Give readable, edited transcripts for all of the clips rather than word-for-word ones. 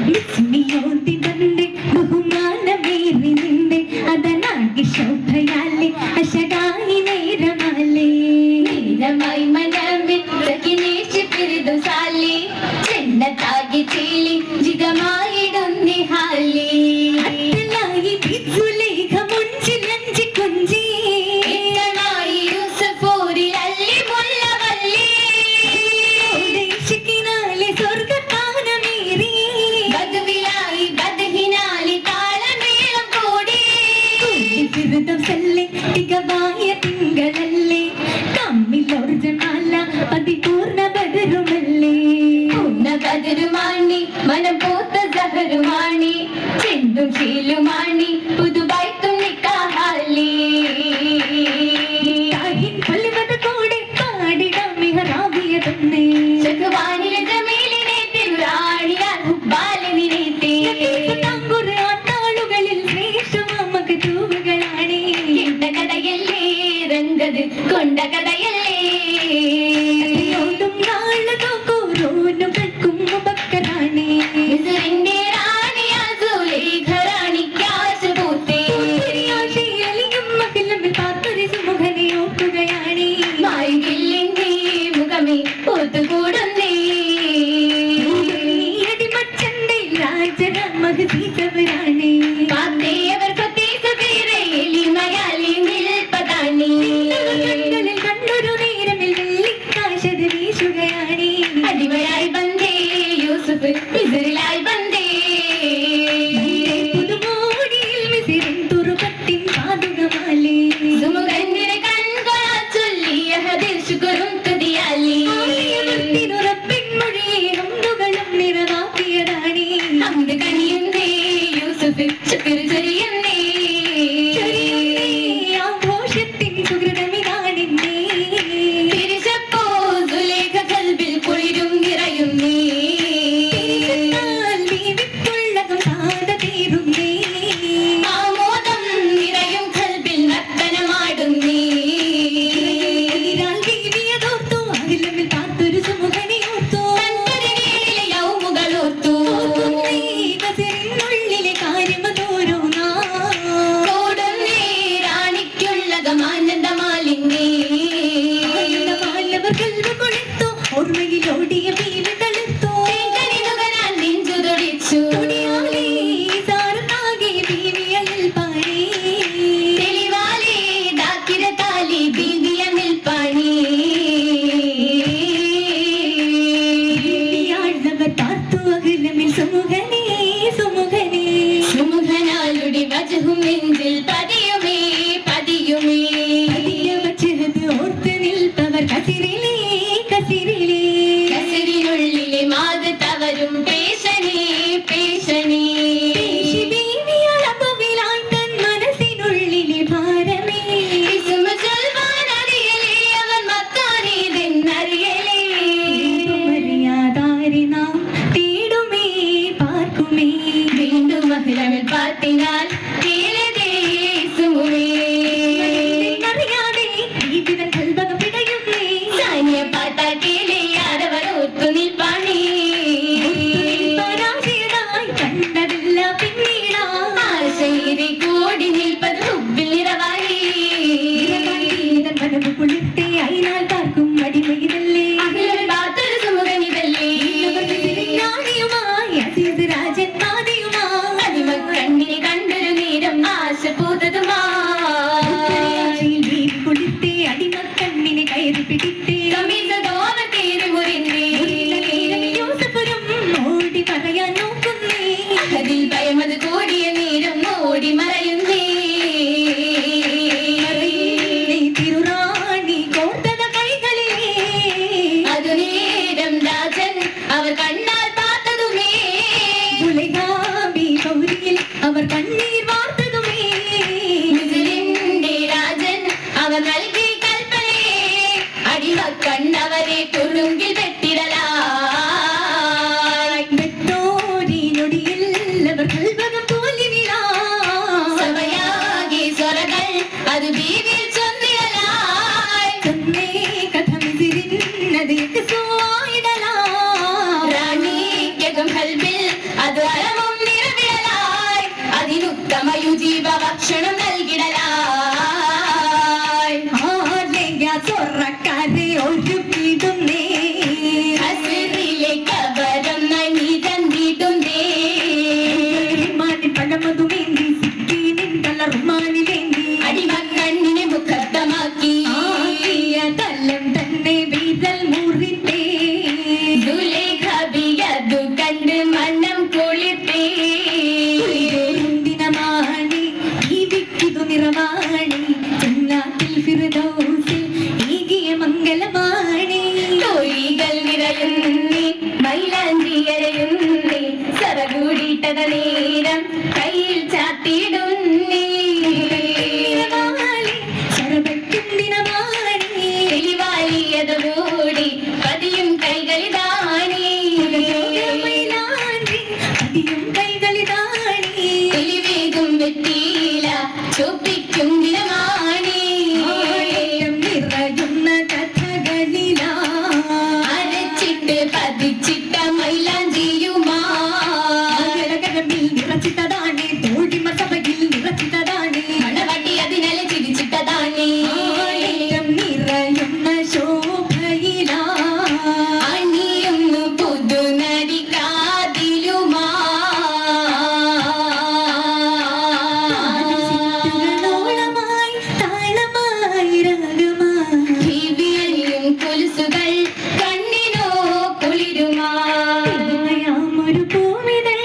വിസ്മയോതി വന്നേ ബഹുമാനമേറി നിന്നേ അതനാകി ശോഭയാലേ അശകായി നേരമാലേ നേരമായി മനമേ പ്രകിനേച്ച് പിരിതു സാലേ ചെന്നതാകി ചീലി ജിഗമായിടുന്നി ഹാലേ അത്തലായി ബിസുലേഖ മുഞ്ചിലഞ്ചി കുഞ്ചി ഇത്തനായി യൂസഫോരി അല്ലി മുല്ലവല്ലി ദേശിക്കിനാലെ സ്വർഗത്താനമേറി ബദവിലായി ബദഹിനാലി താളമേളം കൂടി ഫിർദൗസ് സല്ലേ തികവായ തിങ്കളല്ലേ കമ്മിലോർജമാല പതിപൂർണ ബദരുമല്ലേ പൂർണ്ണ ബദരുമാണി മനം പൂത്ത സഹരുമാണി ചിന്തും ശീലുമാണി പുതുബൈത്തും നിക്കാഹാലി താഹിൻ പൽവത കൂടെ പാടിടാം മിഹറാബിയതുന്നേ ശഖവാനിലെ ജമീലിനെ തിരുറാണിയാൽ ഹുബ്ബാലിനെ ഖുർആൻ താളുകളിൽ ശ്രേഷ്ഠമാം മക്തൂബുകളാണേ കേട്ട കഥയല്ലേ രംഗത് കൊണ്ട കഥയല്ലേ ഓടും നാളതോ കോരോനും കൽക്കും മുബക്കറാണേ മിസ്റിന്റെ റാണിയാ സുലൈഖ റാണിക്കാശ് പൂത്തേ ആശയിലും മഹിലമിൽ പാത്തൊരു സുമുഖനെ ഓർക്കുകയാണേ മായികില്ലിന്റെ മുഖമേ ഒത്തുകൂടുന്നേ അടിമച്ചന്റെ രാജന മഹദീസവരാണേ പാത്തേ അവർ പ്രത്യേക പേരെ എളിമയാലി നിൽപ്പതാണേ കണ്ണുകളിൽ കണ്ണൊരു നേരമിൽ വെള്ളിക്കാശത് വീശുകയാണേ അടിമയായി ബന്ധേ യൂസുഫ് മിസ്റിലായി ബന്ധേ പുതുമോടിയിൽ മിസ്റിൻ തുറുപത്തിൻ പാതുകമാലേ സുമുഖന്റെ കൺകൊളാ ചൊല്ലിയ ഹദിൽ ശുക്റും തുതിയാലി റബ്ബിൻ മൊഴിയെ ഹംദുകളും നിറവാക്കിയതാണേ ഹംദ് കനിയുന്നേ യൂസുഫ് ശുക്ർ ചൊരിയുന്നേ ആഘോഷത്തിൻ സുഹൃതമിതാണെന്നേ തിരിച്ചപ്പോ സുലേഖ കൽബിൽ കുളിരും നിറയുന്നേ വീവിപ്പുള്ളകം സാധ തീരുന്നേ ആമോദം നിറയും കൽബിൽ നർത്തനമാടുന്നേ വീവിയതോർത്തു അഖിലമിൽ പാത്തൊരു സുമുഖനെ ഓർത്തു കണ്ടതിനേളിലെ യൗമുകളോർത്തു കസിറിനുള്ളിലെ കാര്യമതോരോന്നാ കൂടുന്നേ റാണിക്കുള്ളകമാനന്ദമാലിന്നേ ആനന്ദമാലവർ കൽബ് കൊളുത്തു ഓർമ്മയിലോടിയ ബീവി തളുത്തു നുകരാൻ നെഞ്ചു തുടിച്ചു തുടിയാലേ സാരത്താകെ ബീവിയൽ പാടി തെളിവാലേ ദാക്കിരത്താലി ബീവിയ നിൽപ്പാണി ബീവിയാഴ്ന്നവർ പാർത്തു അഖിലമിൽ സുമുഖനേ സുമുഖനേ സുമുഖനാളുടെ വജഹും നെഞ്ചിൽ പതിയുമേ പതിയുമേ പതിയ വച്ചത് ഓർത്ത് നിൽപ്പവർ കസിറിലേ കസിറിലേ കസിറിനുള്ളിലെ മാതവരും പേശനേ പേശനേ പേശി ബീവിയാൽ അപവിലായി തൻ മനസ്സിനുള്ളിലെ ഭാരമേ ഇസ്മ ചൊൽവാൻ അറിയലേ അവൻ മത്താനേതെന്നറിയലേ അറിയാതാരി നാം തേടുമേ പാർക്കുമേ വീണ്ടും അഖിലമിൽ പാർത്തിനാൽ കേളതേ സുമുമേ അറിയാതെ ജീവിതം കൽബക പിടയുന്നേ സാനിയ പാട്ട കേളേ ആരവർ ഒത്തു നിൽപ്പാണേ പരാജയനായി കണ്ടതില്ല പിന്നീടാ ആശയിലെ കൂടി നിൽപ്പത് ഹുബ്ബിൽ നിറവായി മനവ് കുളിർത്തേ അയിനാൽ പാർക്കും അടിമയിതല്ലേ അഖിലമിൽ പാത്തൊരു സുമുഖനിതല്ലേ ാണിയുമായി അസീസ് രാജൻ പാതിയുമായി അടിമ കണ്ണിനെ കണ്ടൊരു നേരം ആശ പൂതതുമാ കുളിർത്തേ അടിമ കണ്ണിനെ കയറി പിടിത്തേ യൂസഫുരം ഓടി പറയാൻ നോക്കുന്നേ അതിൽ ഭയമത് കൂടിയ നേരം ഓടി മറയുന്നേ തിരുറാണി കോർത്തത കൈകളിലേ അതു നേരം രാജൻ അവർ കണ്ണാൽ പാത്തതുമേ ഗൗരിയിൽ അവർ കണ്ണീർ വാർത്തതുമേ മിസ്റിന്റെ രാജൻ അവർ നൽകി കൽപ്പനേ അടിമ കണ്ണവരെ തുറുങ്കിൽ വെട്ടിടലായി ഭക്ഷണം നൽകിടലായി ചൊറക്കാരെ ഒരുക്കിടുന്നേ ഹസിറിലേക്ക് അവരൊന്നായി നീ തന്നിടുന്നേ പഴമതുമേന്തി സിക്കിനിന്തല റുമാനിലേന്തി അടിമക്കണ്ണിനെ മുഖത്തമാക്കി തല്ലം തന്നെ വീതൽ മുറിത്തേ ദുലേഖബിയതു കണ്ട് മനം കുളിത്തേ ദിനമാണി ജീവിക്കിതു നിറവാണി ജന്നാത്തിൽ ഫിർദൗസിൽ ഈകിയ മംഗലമാണി തൊഴികൾ നിറയുന്നേ മൈലാഞ്ചിയരയുന്നേ സറകൂടിട്ടത നേരം കയ്യിൽ ചാത്തിടുന്നേ ശരബറ്റും ദിനമാണി തെളിവാലിയതുകൂടി പതിയും കൈകളിതാണി അതിയും കൈകളിതാണി തെളിവേകും വെട്ടിയില ചൊപ്പിക്കും ദിനമാണി നിറയുന്ന കഥകളില അരച്ചിട്ട് പതിച്ചിട്ട മൈലാഞ്ചിയുമാ നിറച്ചിട്ടതാണ് തോഴിമ സഭയിൽ നിറച്ചിട്ടതാണ് മണവട്ടി അതിനല ചിരിച്ചിട്ടതാണി നിറയുന്ന ശോഭയില അണിയുന്നു പുതുനടി കാതിലുമാ ോളമായി താളമായി രാഗമായി ദിവ്യണിയും കൊലുസുകൾ കണ്ണിനോ കുളിരുമാ ഒരു പൂവിതൾ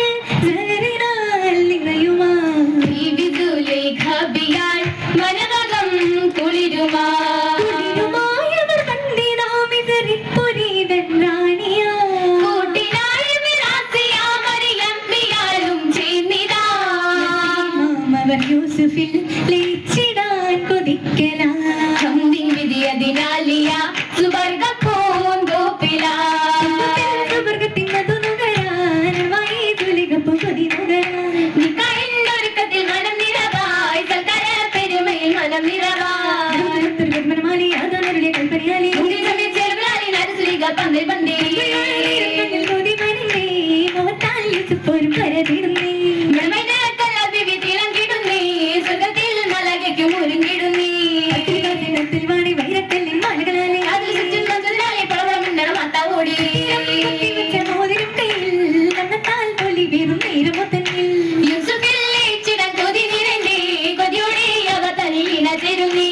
നിറയുമാ വിവിധുലേഖബിയാൽ മനവകം കുളിരുമാ കുളിരുമായവർ കണ്ടിനാമിതറിപ്പൊരീതൻ റാണിയാ കൂട്ടിനായ വിലാസിയാ മറിയമ്പിയാലും ചേർന്നിതാ അവർ യൂസുഫിൽ ലയിച്ചിടാൻ കൊതിക്കലാ ഹംദിൻ വിധിയതിനാലിയ സുവർഗ പൂന്തോപ്പിലാ സുവർഗത്തിനതു നുകരാൻ വൈതുലികപ്പു കൊതി നുകരാൻ ഒരുക്കത്തിൽ മനം നിറവായി സൽക്കര പെരുമയിൽ മനം നിറവായി ദുർഗമനമാലി അതാനരുടെ കൽപ്പനയാലി പന്തൽ പന്തേ കൊതി മനിന്നേ മുഖത്താൽ യൂസുഫോരും കരതിടുന്നേ സ്വർഗത്തിൽ മലകയ്ക്കും ഒരുങ്ങിടുന്നേ ത്തിൽ വാണി വൈരക്കല്ലിൻ മാലകളാലെ ഓടി കുത്തിവെച്ച മോതിരം കയ്യിൽ കണ്ണത്താൽ പൊലി വീറും നേരമൊത്തന്നിൽ കൊതി നിറഞ്ഞേ കൊതിയോടെ അവ തനിലിന ചെരുന്നേ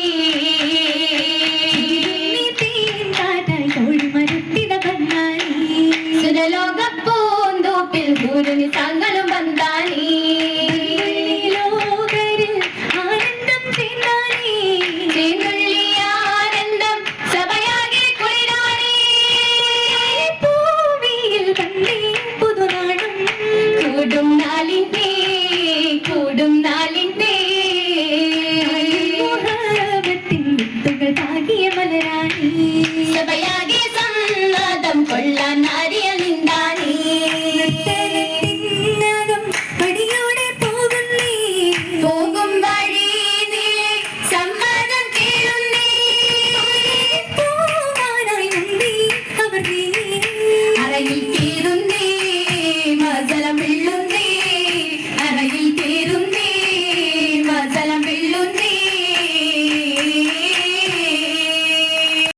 സുരലോകപ്പൂന്തോപ്പിൽ ഗുരുനി സങ്ങളും വന്നാനീ ആനന്ദം സഭയാകെ കുളിരാണി കൂടും നാളിന്റെ സഭയാകെ സമ്മതം കൊള്ള